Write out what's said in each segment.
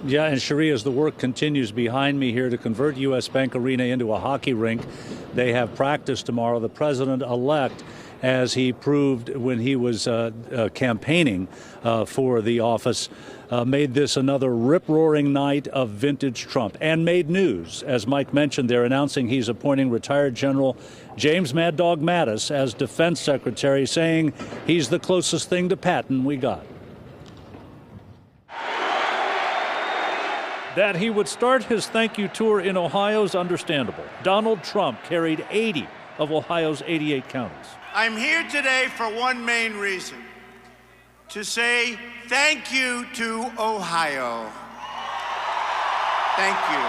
Yeah, and Cherie, as the work continues behind me here to convert U.S. Bank Arena into a hockey rink, they have practice tomorrow. The president-elect, as he proved when he was campaigning for the office, made this another rip-roaring night of vintage Trump and made news. As Mike mentioned, they're announcing he's appointing retired General James Mad Dog Mattis as defense secretary, saying he's the closest thing to Patton we got. That he would start his thank you tour in Ohio is understandable. Donald Trump carried 80 of Ohio's 88 counties. I'm here today for one main reason, to say thank you to Ohio. Thank you.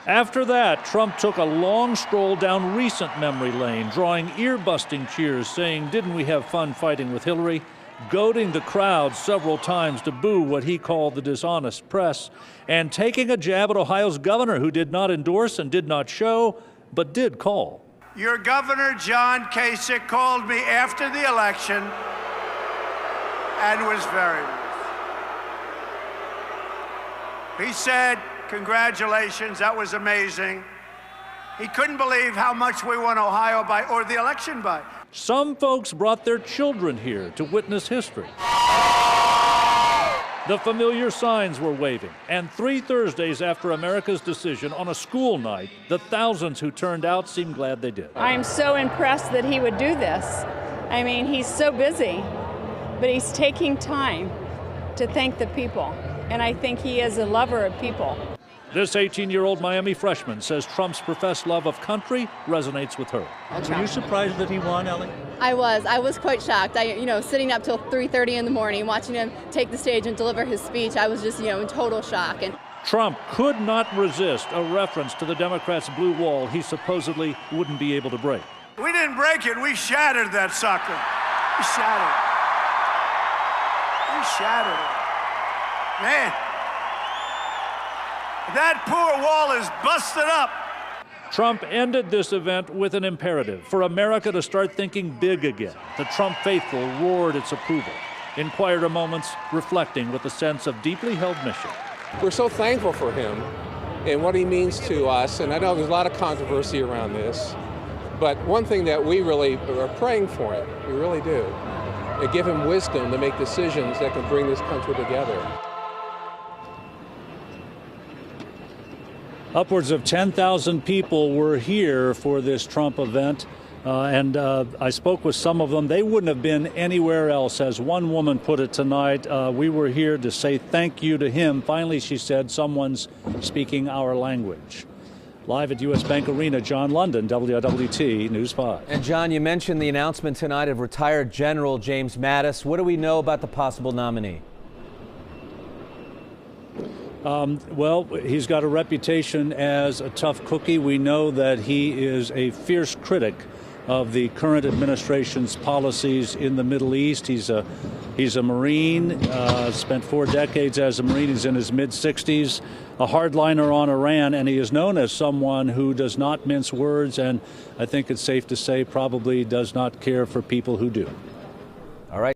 After that, Trump took a long stroll down recent memory lane, drawing ear-busting cheers, saying, "Didn't we have fun fighting with Hillary?" Goading the crowd several times to boo what he called the dishonest press, and taking a jab at Ohio's governor, who did not endorse and did not show, but did call. Your governor, John Kasich, called me after the election and was very nice. He said, "Congratulations, that was amazing." He couldn't believe how much we won Ohio by, or the election by. Some folks brought their children here to witness history. The familiar signs were waving, and 3 Thursdays after America's decision on a school night, the thousands who turned out seemed glad they did. I'm so impressed that he would do this. I mean, he's so busy, but he's taking time to thank the people, and I think he is a lover of people. This 18-year-old Miami freshman says Trump's professed love of country resonates with her. Were you surprised that he won, Ellie? I was quite shocked. Sitting up till 3:30 in the morning, watching him take the stage and deliver his speech, I was just, in total shock. And Trump could not resist a reference to the Democrats' blue wall he supposedly wouldn't be able to break. We didn't break it, we shattered that sucker. We shattered it. We shattered it. Man, that poor wall is busted up. Trump ended this event with an imperative for America to start thinking big again. The Trump faithful roared its approval. In quieter moments, reflecting with a sense of deeply held mission. We're so thankful for him and what he means to us, and I know there's a lot of controversy around this, but one thing that we really are praying for him, we really do, to give him wisdom to make decisions that can bring this country together. Upwards of 10,000 people were here for this Trump event, and I spoke with some of them. They wouldn't have been anywhere else. As one woman put it tonight, we were here to say thank you to him. Finally, she said, someone's speaking our language. Live at U.S. Bank Arena, John London, WLWT News 5. And John, you mentioned the announcement tonight of retired General James Mattis. What do we know about the possible nominee? Well, he's got a reputation as a tough cookie. We know that he is a fierce critic of the current administration's policies in the Middle East. He's a Marine, spent 4 decades as a Marine. He's in his mid-60s, a hardliner on Iran, and he is known as someone who does not mince words, and I think it's safe to say probably does not care for people who do. All right.